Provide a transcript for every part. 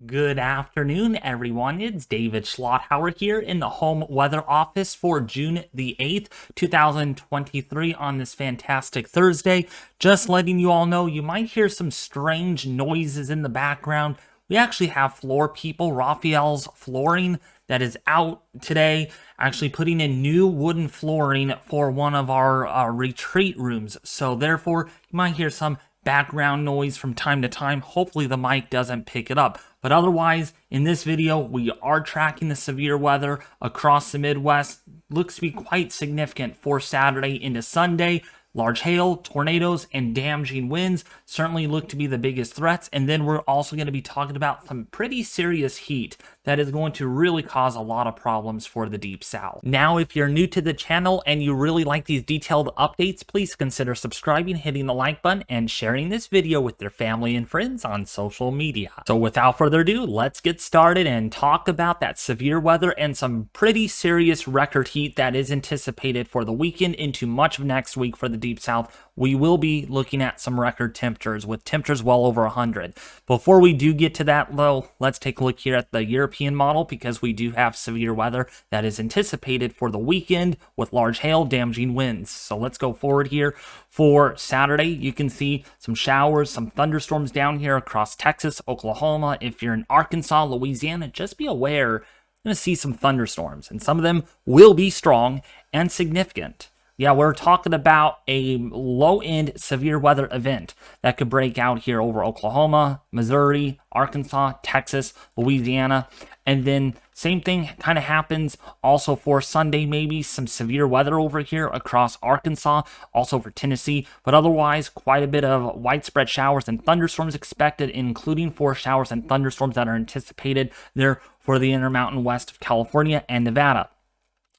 Good afternoon, everyone. It's David Schlotthauer here in the home weather office for June the 8th, 2023 on this fantastic Thursday. Just letting you all know, you might hear some strange noises in the background. We actually have floor people, Raphael's Flooring, that is out today, actually putting in new wooden flooring for one of our retreat rooms. So therefore, you might hear some background noise from time to time. Hopefully the mic doesn't pick it up. But otherwise, in this video, we are tracking the severe weather across the Midwest. Looks to be quite significant for Saturday into Sunday. Large hail, tornadoes, and damaging winds certainly look to be the biggest threats. And then we're also going to be talking about some pretty serious heat that is going to really cause a lot of problems for the Deep South. Now, if you're new to the channel and you really like these detailed updates, please consider subscribing, hitting the like button, and sharing this video with your family and friends on social media. So without further ado, let's get started and talk about that severe weather and some pretty serious record heat that is anticipated for the weekend into much of next week for the Deep South. We will be looking at some record temperatures with temperatures well over 100. Before we do get to that though, let's take a look here at the European model because we do have severe weather that is anticipated for the weekend with large hail, damaging winds. So let's go forward here. For Saturday, you can see some showers, some thunderstorms down here across Texas, Oklahoma. If you're in Arkansas, Louisiana, just be aware you're going to see some thunderstorms, and some of them will be strong and significant. Yeah, we're talking about a low-end severe weather event that could break out here over Oklahoma, Missouri, Arkansas, Texas, Louisiana. And then same thing kind of happens also for Sunday, maybe some severe weather over here across Arkansas, also for Tennessee. But otherwise, quite a bit of widespread showers and thunderstorms expected, including 4 showers and thunderstorms that are anticipated there for the Intermountain West of California and Nevada.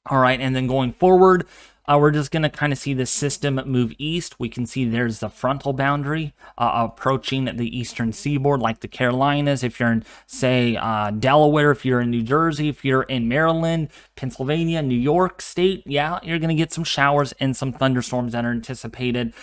All right, and then going forward, we're just going to kind of see the system move east. We can see there's the frontal boundary approaching the eastern seaboard, like the Carolinas. If you're in, say, Delaware, if you're in New Jersey, if you're in Maryland, Pennsylvania, New York State, yeah, you're going to get some showers and some thunderstorms that are anticipated.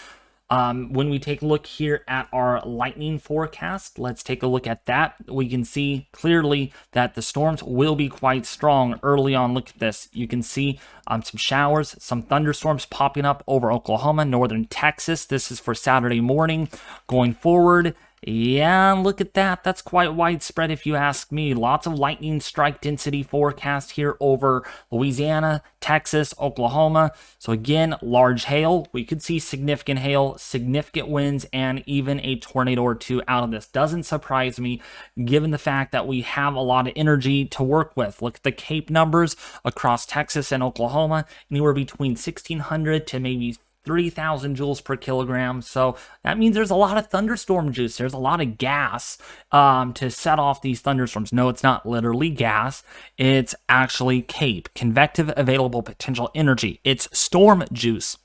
When we take a look here at our lightning forecast, let's take a look at that. We can see clearly that the storms will be quite strong early on. Look at this. You can see some showers, some thunderstorms popping up over Oklahoma, northern Texas. This is for Saturday morning. Going forward, yeah, look at that. That's quite widespread if you ask me. Lots of lightning strike density forecast here over Louisiana, Texas, Oklahoma. So again, large hail. We could see significant hail, significant winds, and even a tornado or two out of this. Doesn't surprise me given the fact that we have a lot of energy to work with. Look at the Cape numbers across Texas and Oklahoma, anywhere between 1,600 to maybe 3,000 joules per kilogram. So that means there's a lot of thunderstorm juice. There's a lot of gas to set off these thunderstorms. No, it's not literally gas. It's actually CAPE, convective available potential energy. It's storm juice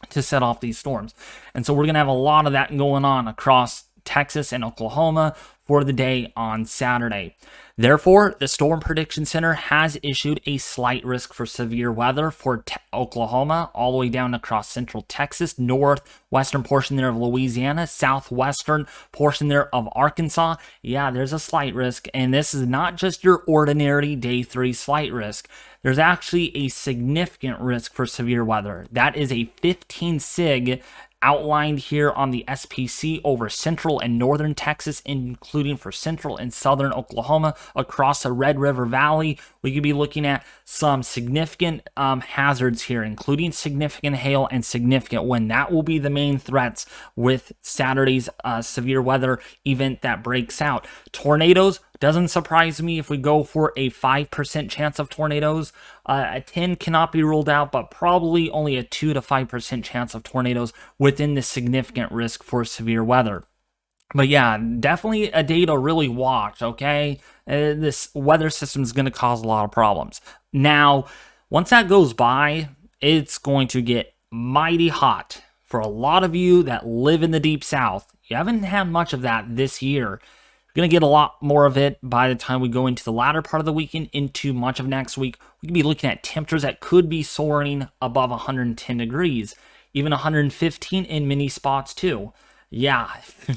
to set off these storms. And so we're going to have a lot of that going on across Texas and Oklahoma for the day on Saturday. Therefore, the Storm Prediction Center has issued a slight risk for severe weather for Oklahoma, all the way down across central Texas, northwestern portion there of Louisiana, southwestern portion there of Arkansas. Yeah, there's a slight risk, and this is not just your ordinary day 3 slight risk. There's actually a significant risk for severe weather. That is a 15 sig outlined here on the SPC over central and northern Texas, including for central and southern Oklahoma across the Red River Valley. We could be looking at some significant hazards here, including significant hail and significant wind. That will be the main threats with Saturday's severe weather event that breaks out. Tornadoes, doesn't surprise me if we go for a 5% chance of tornadoes. A 10 cannot be ruled out, but probably only a 2 to 5% chance of tornadoes within the significant risk for severe weather. But yeah, definitely a day to really watch, okay? This weather system is going to cause a lot of problems. Now, once that goes by, it's going to get mighty hot. For a lot of you that live in the Deep South, you haven't had much of that this year. You're going to get a lot more of it by the time we go into the latter part of the weekend, into much of next week. We could be looking at temperatures that could be soaring above 110 degrees, even 115 in many spots too. Yeah,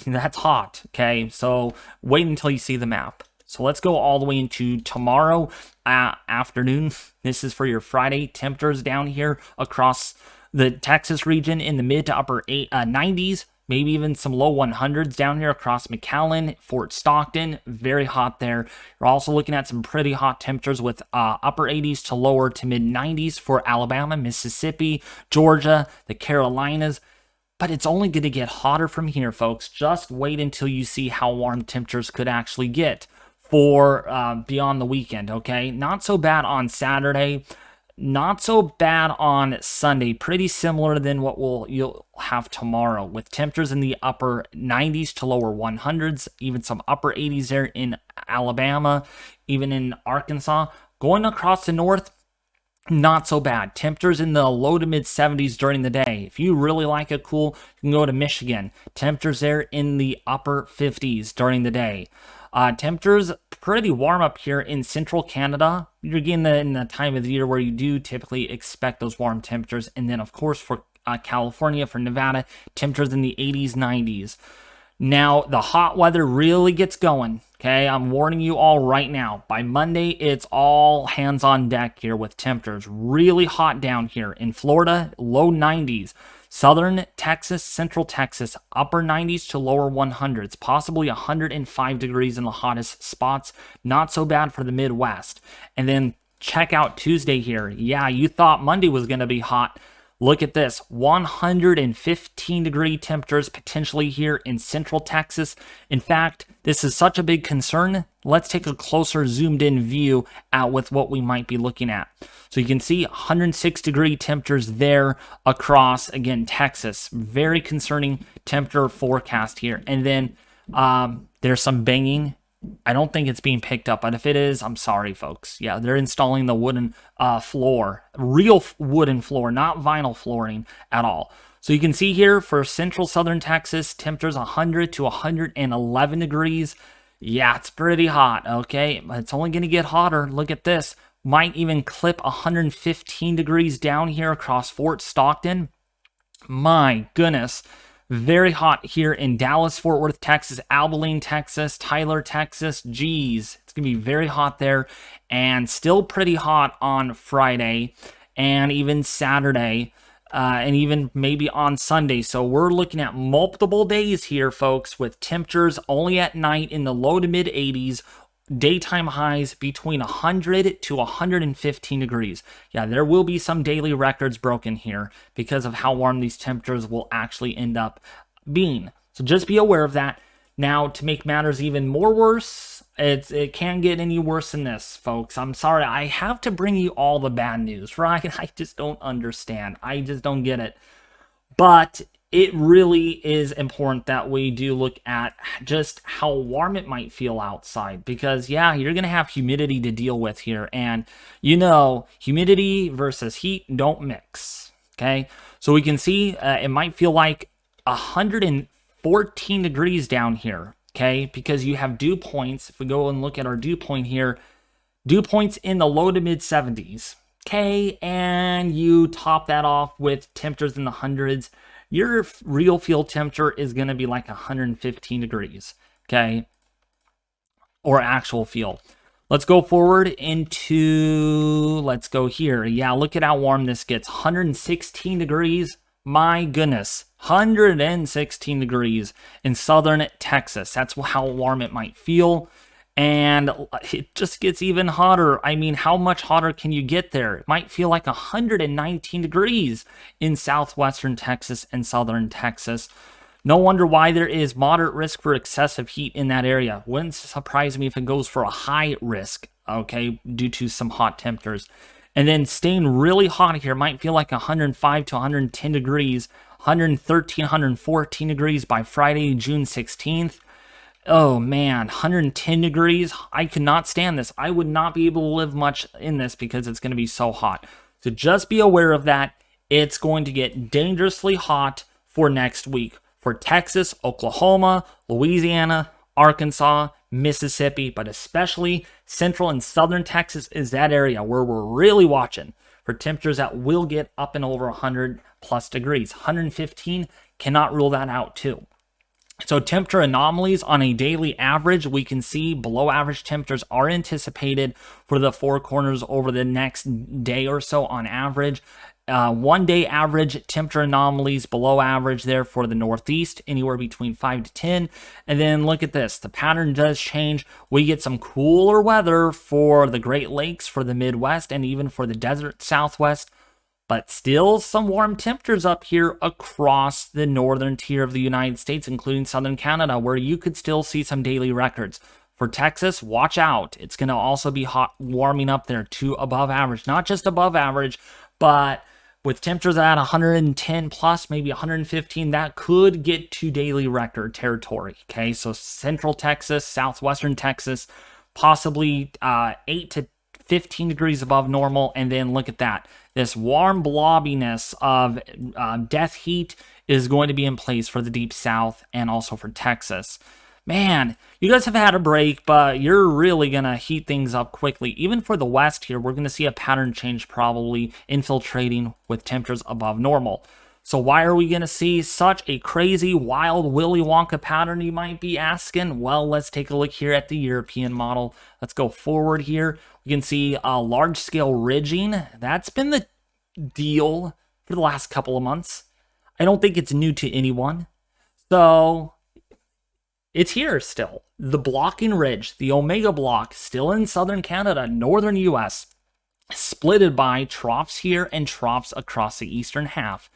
that's hot, okay? So wait until you see the map. So let's go all the way into tomorrow afternoon. This is for your Friday. Temperatures down here across the Texas region in the mid to upper 90s. Maybe even some low 100s down here across McAllen, Fort Stockton. Very hot there. You're also looking at some pretty hot temperatures with upper 80s to lower to mid 90s for Alabama, Mississippi, Georgia, the Carolinas. But it's only going to get hotter from here, folks. Just wait until you see how warm temperatures could actually get for beyond the weekend, okay? Not so bad on Saturday. Not so bad on Sunday. Pretty similar than what you'll have tomorrow, with temperatures in the upper 90s to lower 100s, even some upper 80s there in Alabama, even in Arkansas. Going across the north, not so bad. Temperatures in the low to mid 70s during the day. If you really like it cool, you can go to Michigan. Temperatures there in the upper 50s during the day. Temperatures pretty warm up here in central Canada. You're getting in the time of the year where you do typically expect those warm temperatures. And then, of course, for California, for Nevada, temperatures in the 80s, 90s. Now, the hot weather really gets going, okay? I'm warning you all right now. By Monday, it's all hands on deck here with temperatures really hot down here. In Florida, low 90s. Southern Texas, central Texas, upper 90s to lower 100s. Possibly 105 degrees in the hottest spots. Not so bad for the Midwest. And then check out Tuesday here. Yeah, you thought Monday was going to be hot. Look at this, 115 degree temperatures potentially here in central Texas. In fact, this is such a big concern. Let's take a closer zoomed in view at with what we might be looking at. So you can see 106 degree temperatures there across, again, Texas. Very concerning temperature forecast here. And then there's some banging. I don't think it's being picked up, but if it is, I'm sorry, folks. Yeah, they're installing the wooden floor, real wooden floor, not vinyl flooring at all. So you can see here for central southern Texas, temperatures 100 to 111 degrees. Yeah, it's pretty hot, okay? But it's only going to get hotter. Look at this. Might even clip 115 degrees down here across Fort Stockton. My goodness. Very hot here in Dallas, Fort Worth, Texas, Abilene, Texas, Tyler, Texas. Geez, it's going to be very hot there, and still pretty hot on Friday and even Saturday and even maybe on Sunday. So we're looking at multiple days here, folks, with temperatures only at night in the low to mid 80s. Daytime highs between 100 to 115 degrees. Yeah, there will be some daily records broken here because of how warm these temperatures will actually end up being. So just be aware of that. Now, to make matters even more worse, it can't get any worse than this, folks. I'm sorry, I have to bring you all the bad news, right? I just don't understand. I just don't get it. But it really is important that we do look at just how warm it might feel outside, because yeah, you're going to have humidity to deal with here, and you know, humidity versus heat don't mix, okay? So we can see it might feel like 114 degrees down here, okay? Because you have dew points. If we go and look at our dew point here, dew points in the low to mid 70s, okay? And you top that off with temperatures in the hundreds. Your real field temperature is going to be like 115 degrees, okay? Or actual field. Let's go forward into, let's go here. Yeah, look at how warm this gets. 116 degrees. My goodness. 116 degrees in southern Texas. That's how warm it might feel. And it just gets even hotter. I mean, how much hotter can you get there? It might feel like 119 degrees in southwestern Texas and southern Texas. No wonder why there is moderate risk for excessive heat in that area. Wouldn't surprise me if it goes for a high risk, okay, due to some hot temperatures. And then staying really hot here might feel like 105 to 110 degrees, 113, 114 degrees by Friday, June 16th. Oh man, 110 degrees. I could not stand this. I would not be able to live much in this because it's going to be so hot. So just be aware of that. It's going to get dangerously hot for next week for Texas, Oklahoma, Louisiana, Arkansas, Mississippi, but especially central and southern Texas is that area where we're really watching for temperatures that will get up and over 100 plus degrees. 115, cannot rule that out too. So temperature anomalies on a daily average, we can see below average temperatures are anticipated for the four corners over the next day or so on average. 1 day average temperature anomalies below average there for the Northeast, anywhere between 5 to 10. And then look at this. The pattern does change. We get some cooler weather for the Great Lakes, for the Midwest, and even for the desert Southwest. But still some warm temperatures up here across the northern tier of the United States, including southern Canada, where you could still see some daily records. For Texas, watch out. It's going to also be hot, warming up there to above average. Not just above average, but with temperatures at 110 plus, maybe 115, that could get to daily record territory. Okay, so central Texas, southwestern Texas, possibly 8 to 15 degrees above normal. And then look at that. This warm blobbiness of death heat is going to be in place for the deep south and also for Texas. Man, you guys have had a break, but you're really going to heat things up quickly. Even for the west here, we're going to see a pattern change probably infiltrating with temperatures above normal. So why are we going to see such a crazy, wild Willy Wonka pattern, you might be asking? Well, let's take a look here at the European model. Let's go forward here. We can see a large-scale ridging. That's been the deal for the last couple of months. I don't think it's new to anyone. So it's here still. The blocking ridge, the Omega block, still in southern Canada, northern US, splitted by troughs here and troughs across the eastern half.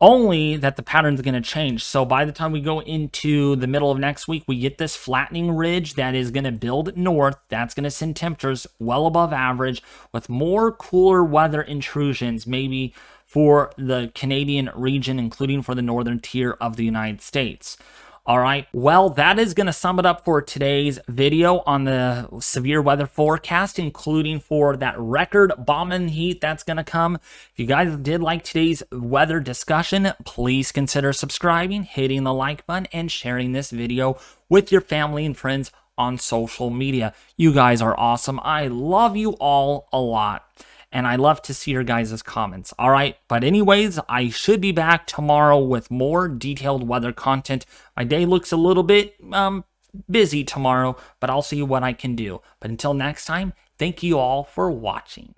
Only that the pattern's going to change. So by the time we go into the middle of next week, we get this flattening ridge that is going to build north. That's going to send temperatures well above average with more cooler weather intrusions, maybe for the Canadian region, including for the northern tier of the United States. All right, well, that is going to sum it up for today's video on the severe weather forecast, including for that record bombing heat that's going to come. If you guys did like today's weather discussion, please consider subscribing, hitting the like button, and sharing this video with your family and friends on social media. You guys are awesome. I love you all a lot. And I love to see your guys' comments. All right, but anyways, I should be back tomorrow with more detailed weather content. My day looks a little bit busy tomorrow, but I'll see what I can do. But until next time, thank you all for watching.